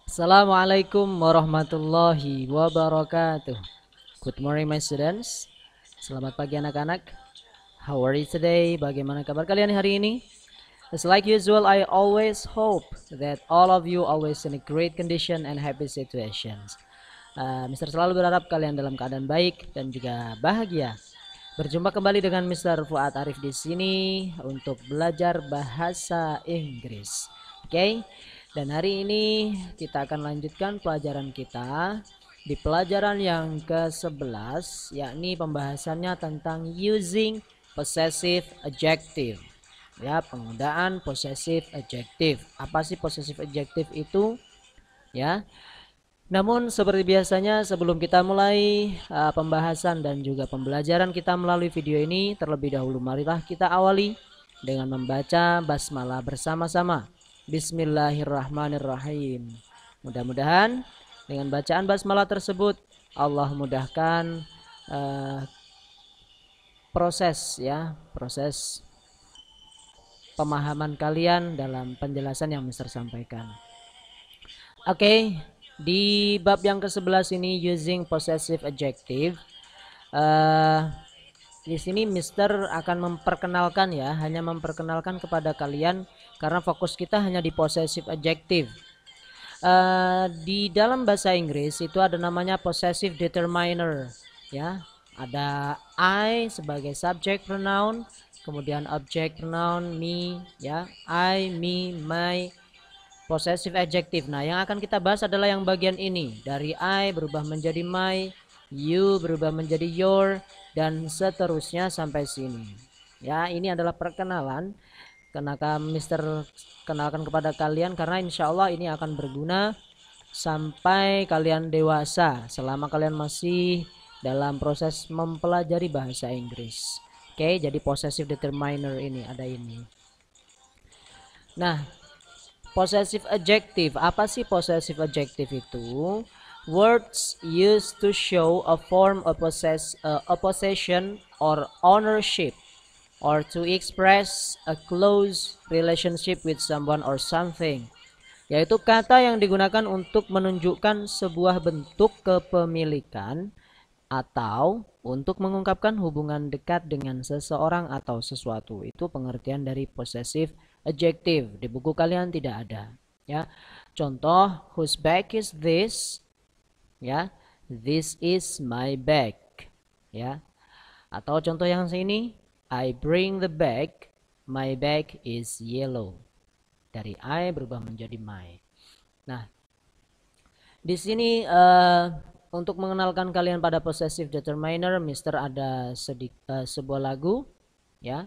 Assalamualaikum warahmatullahi wabarakatuh. Good morning my students. Selamat pagi anak-anak. How are you today? Bagaimana kabar kalian hari ini? As like usual, I always hope that all of you always in a great condition and happy situations. Mister selalu berharap kalian dalam keadaan baik dan juga bahagia. Berjumpa kembali dengan Mr. Fuad Arif di sini untuk belajar bahasa Inggris. Oke. Dan hari ini kita akan lanjutkan pelajaran kita di pelajaran yang ke-11, yakni pembahasannya tentang using possessive adjective. Ya, penggunaan possessive adjective. Apa sih possessive adjective itu? Ya. Namun seperti biasanya sebelum kita mulai pembahasan dan juga pembelajaran kita melalui video ini, terlebih dahulu marilah kita awali dengan membaca basmalah bersama-sama. Bismillahirrahmanirrahim. Mudah-mudahan dengan bacaan basmalah tersebut Allah mudahkan proses pemahaman kalian dalam penjelasan yang Mister sampaikan. Oke, di bab yang ke-11 ini using possessive adjective. Di sini Mister akan memperkenalkan ya, hanya memperkenalkan kepada kalian karena fokus kita hanya di possessive adjective. Di dalam bahasa Inggris itu ada namanya possessive determiner ya. Ada I sebagai subject pronoun, kemudian object pronoun me ya, I, me, my, possessive adjective. Nah, yang akan kita bahas adalah yang bagian ini. Dari I berubah menjadi my, you berubah menjadi your, dan seterusnya sampai sini. Ya, ini adalah perkenalan. Kenapa Mister kenalkan kepada kalian karena insya Allah ini akan berguna sampai kalian dewasa, selama kalian masih dalam proses mempelajari bahasa Inggris. Oke, jadi possessive determiner ini ada ini. Nah, possessive adjective. Apa sih possessive adjective itu? Words used to show a form of possession or ownership, or to express a close relationship with someone or something. Yaitu kata yang digunakan untuk menunjukkan sebuah bentuk kepemilikan atau untuk mengungkapkan hubungan dekat dengan seseorang atau sesuatu. Itu pengertian dari possessive adjective. Di buku kalian tidak ada ya. Contoh, whose bag is this? Ya, this is my bag ya. Atau contoh yang sini, I bring the bag, my bag is yellow. Dari I berubah menjadi my. Nah, di sini untuk mengenalkan kalian pada possessive determiner, Mister ada sebuah lagu ya.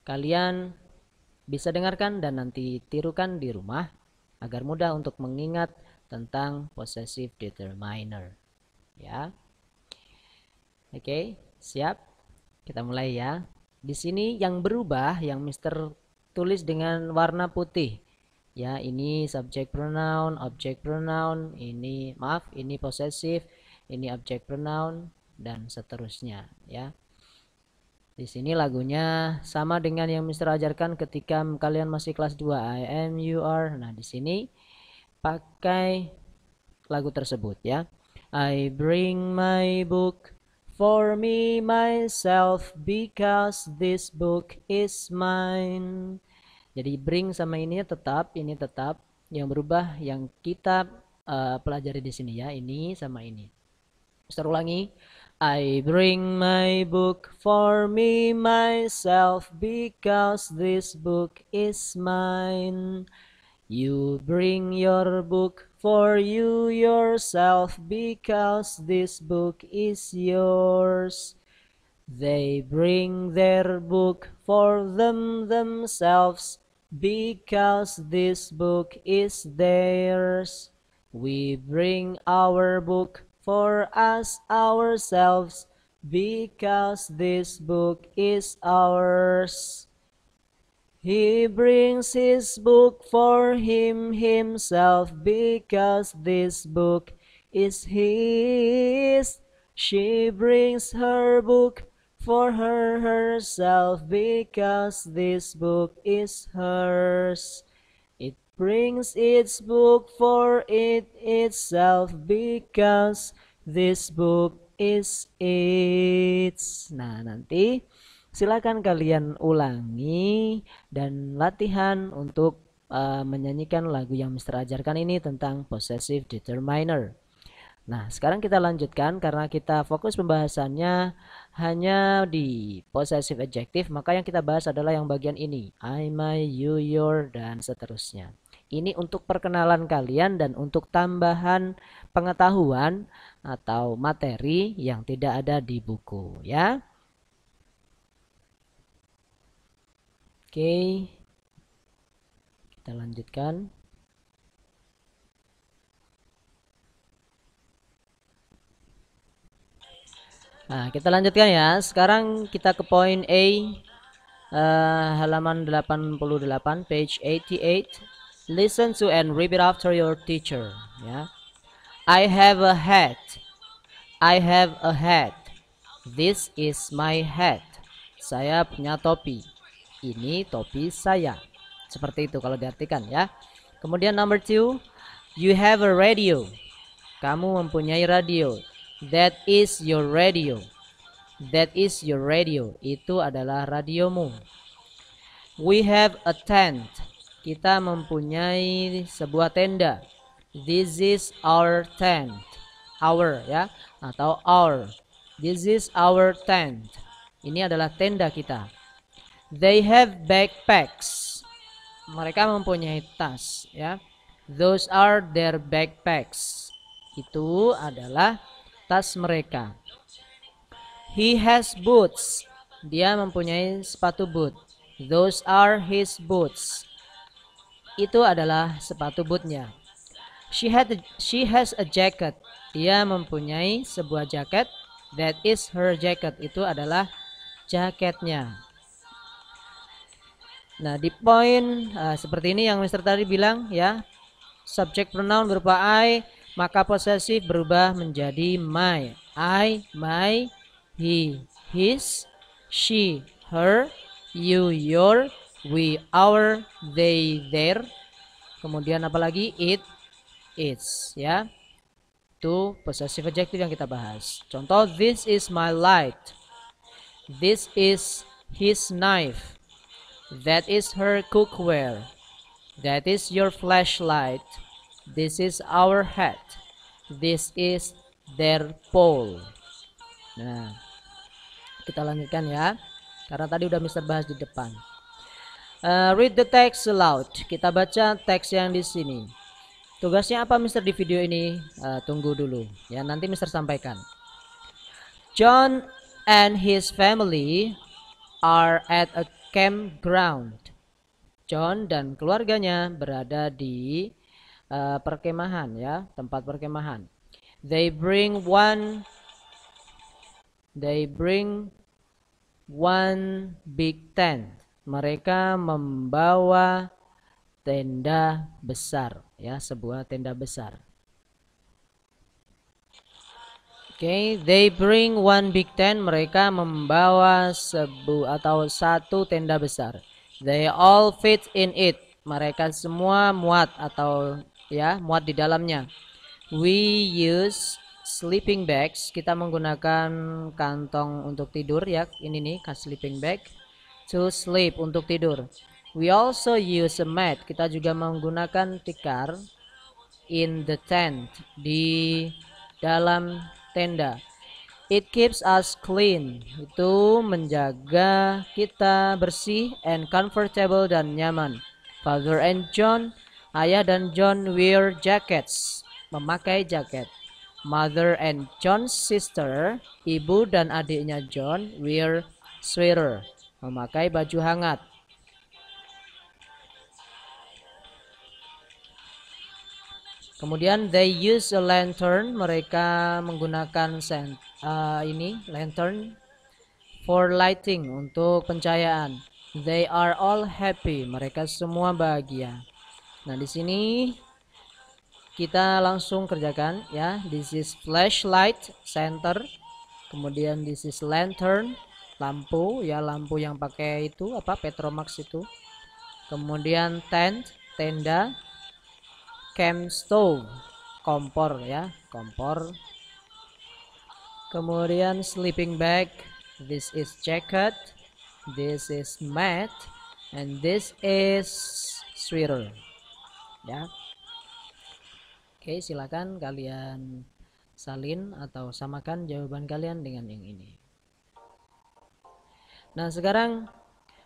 Kalian bisa dengarkan dan nanti tirukan di rumah agar mudah untuk mengingat tentang possessive determiner ya. Oke, siap? Kita mulai ya. Di sini yang berubah yang Mister tulis dengan warna putih. Ya, ini subject pronoun, object pronoun, ini ini possessive, ini object pronoun dan seterusnya ya. Di sini lagunya sama dengan yang Mister ajarkan ketika kalian masih kelas 2, I am, you are. Nah, di sini pakai lagu tersebut ya. I bring my book for me myself because this book is mine. Jadi bring sama ini tetap, yang berubah yang kita pelajari di sini ya, ini sama ini. Mister ulangi. I bring my book for me myself because this book is mine. You bring your book for you yourself because this book is yours. They bring their book for themselves because this book is theirs. We bring our book for us ourselves because this book is ours. He brings his book for himself because this book is his. She brings her book for herself because this book is hers. It brings its book for it itself because this book is its. Nah, nanti silakan kalian ulangi dan latihan untuk menyanyikan lagu yang Mister ajarkan ini tentang possessive determiner. Nah, sekarang kita lanjutkan karena kita fokus pembahasannya hanya di possessive adjective, maka yang kita bahas adalah yang bagian ini. I, my, you, your, dan seterusnya. Ini untuk perkenalan kalian dan untuk tambahan pengetahuan atau materi yang tidak ada di buku, ya. Oke. Kita lanjutkan. Nah, kita lanjutkan ya. Sekarang kita ke poin A, halaman 88, page 88. Listen to and repeat after your teacher. Ya. I have a hat. I have a hat. This is my hat. Saya punya topi. Ini topi saya. Seperti itu kalau diartikan ya. Kemudian number 2, you have a radio. Kamu mempunyai radio. That is your radio. That is your radio. Itu adalah radiomu. We have a tent. Kita mempunyai sebuah tenda. This is our tent. Our ya, atau our. This is our tent. Ini adalah tenda kita. They have backpacks. Mereka mempunyai tas ya. Those are their backpacks. Itu adalah tas mereka. He has boots. Dia mempunyai sepatu boot. Those are his boots. Itu adalah sepatu bootnya. She has a jacket. Dia mempunyai sebuah jaket. That is her jacket. Itu adalah jaketnya. Nah, di poin seperti ini yang Mister tadi bilang ya. Subject pronoun berupa I, maka possessive berubah menjadi my. I, my, he, his, she, her, you, your, we, our, they, their. Kemudian apalagi it, its ya. Itu possessive adjective yang kita bahas. Contoh, this is my light. This is his knife. That is her cookware. That is your flashlight. This is our hat. This is their pole. Nah, kita lanjutkan ya. Karena tadi udah Mister bahas di depan. Read the text aloud. Kita baca teks yang di sini. Tugasnya apa Mister di video ini? Tunggu dulu ya, nanti Mister sampaikan. John and his family are at a campground. John dan keluarganya berada di perkemahan ya, tempat perkemahan. They bring one big tent. Mereka membawa tenda besar ya, sebuah tenda besar. Oke, they bring one big tent. Mereka membawa satu tenda besar. They all fit in it. Mereka semua muat atau ya muat di dalamnya. We use sleeping bags. Kita menggunakan kantong untuk tidur ya. Ini nih sleeping bag. To sleep, untuk tidur. We also use a mat. Kita juga menggunakan tikar. In the tent, di dalam tenda. It keeps us clean. Itu menjaga kita bersih and comfortable dan nyaman. Father and John, ayah dan John wear jackets. Memakai jaket. Mother and John's sister, ibu dan adiknya John wear sweater. Memakai baju hangat. Kemudian they use a lantern. Mereka menggunakan lantern for lighting, untuk pencahayaan. They are all happy. Mereka semua bahagia. Nah, di sini kita langsung kerjakan ya. This is flashlight, center. Kemudian this is lantern, lampu ya, lampu yang pakai itu apa, Petromax itu. Kemudian tent tenda, camp stove, kompor ya, kompor. Kemudian sleeping bag, this is jacket, this is mat, and this is sweater ya. Oke, silakan kalian salin atau samakan jawaban kalian dengan yang ini. Nah, sekarang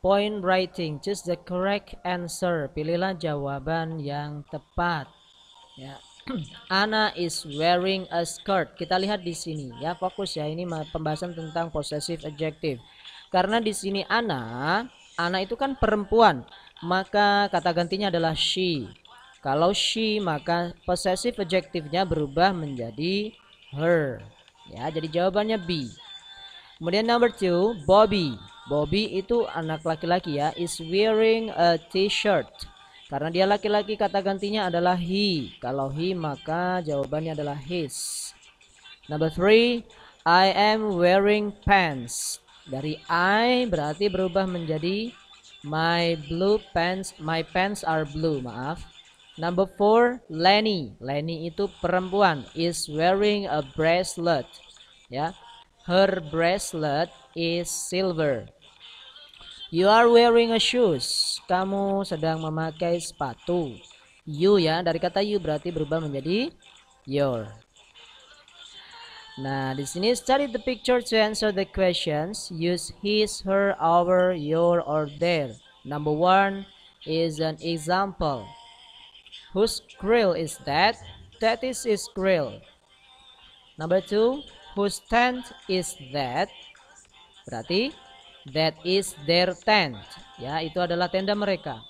point writing, choose the correct answer. Pilihlah jawaban yang tepat ya. Anna is wearing a skirt. Kita lihat di sini ya, fokus ya, ini pembahasan tentang possessive adjective. Karena di sini Anna itu kan perempuan, maka kata gantinya adalah she. Kalau she, maka possessive adjective-nya berubah menjadi her ya. Jadi jawabannya B. Kemudian number 2, Bobby. Bobby itu anak laki-laki ya, is wearing a t-shirt. Karena dia laki-laki, kata gantinya adalah he. Kalau he, maka jawabannya adalah his. Number 3, I am wearing pants. Dari I berarti berubah menjadi my blue pants. My pants are blue, maaf. Number 4, Lenny. Lenny itu perempuan, is wearing a bracelet. Ya, her bracelet is silver. You are wearing a shoes. Kamu sedang memakai sepatu. You ya, dari kata you berarti berubah menjadi your. Nah, di sini study the picture to answer the questions. Use his, her, our, your, or their. Number 1 is an example. Whose grill is that? That is his grill. Number 2, whose tent is that? Berarti that is their tent. Ya, itu adalah tenda mereka.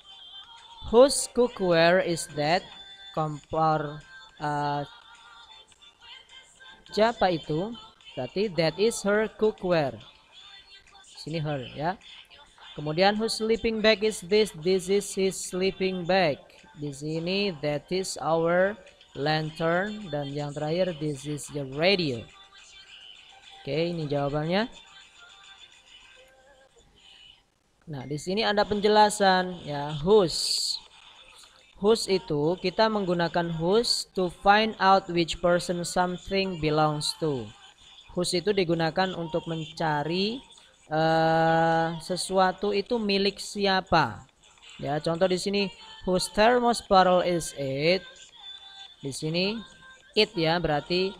Whose cookware is that? Kompor siapa itu? Berarti that is her cookware. Sini her ya. Kemudian whose sleeping bag is this? This is his sleeping bag. Di sini that is our lantern, dan yang terakhir this is the radio. Oke, ini jawabannya. Nah, di sini ada penjelasan ya, whose. Whose itu kita menggunakan whose to find out which person something belongs to. Whose itu digunakan untuk mencari sesuatu itu milik siapa. Ya, contoh di sini whose thermos bottle is it? Di sini it ya, berarti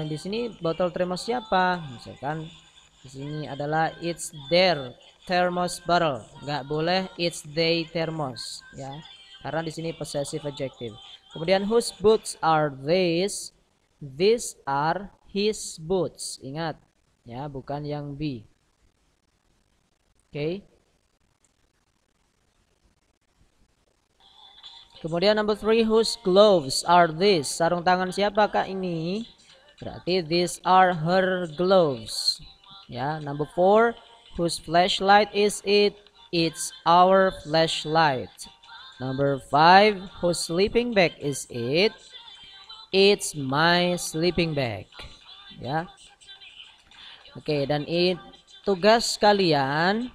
di sini botol termos siapa? Misalkan di sini adalah it's their thermos bottle. Nggak boleh it's they thermos ya, karena di sini possessive adjective. Kemudian whose boots are these? These are his boots. Ingat ya, bukan yang B. Oke. Kemudian number 3, whose gloves are these? Sarung tangan siapakah ini? Berarti these are her gloves. Ya, number 4, whose flashlight is it? It's our flashlight. Number 5, whose sleeping bag is it? It's my sleeping bag. Ya. Oke, dan tugas kalian,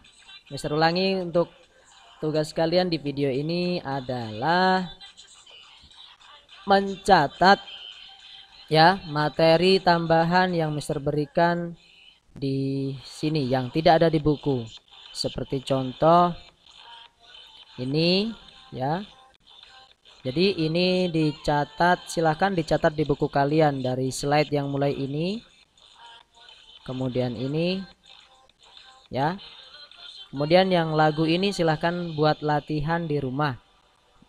Mister ulangi, untuk tugas kalian di video ini adalah mencatat ya materi tambahan yang Mister berikan di sini yang tidak ada di buku. Seperti contoh ini ya. Jadi ini dicatat, silahkan dicatat di buku kalian dari slide yang mulai ini. Kemudian ini ya. Kemudian yang lagu ini silahkan buat latihan di rumah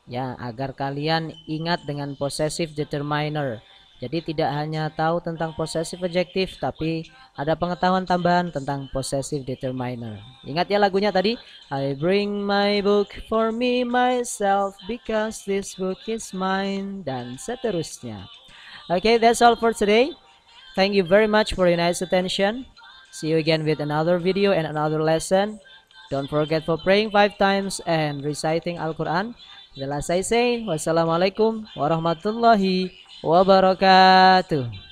ya, agar kalian ingat dengan possessive determiner. Jadi tidak hanya tahu tentang possessive adjective, tapi ada pengetahuan tambahan tentang possessive determiner. Ingat ya lagunya tadi, I bring my book for me myself because this book is mine, dan seterusnya. Okay, that's all for today. Thank you very much for your nice attention. See you again with another video and another lesson. Don't forget for praying 5 times and reciting Al-Quran. The last I say, wassalamualaikum warahmatullahi wabarakatuh.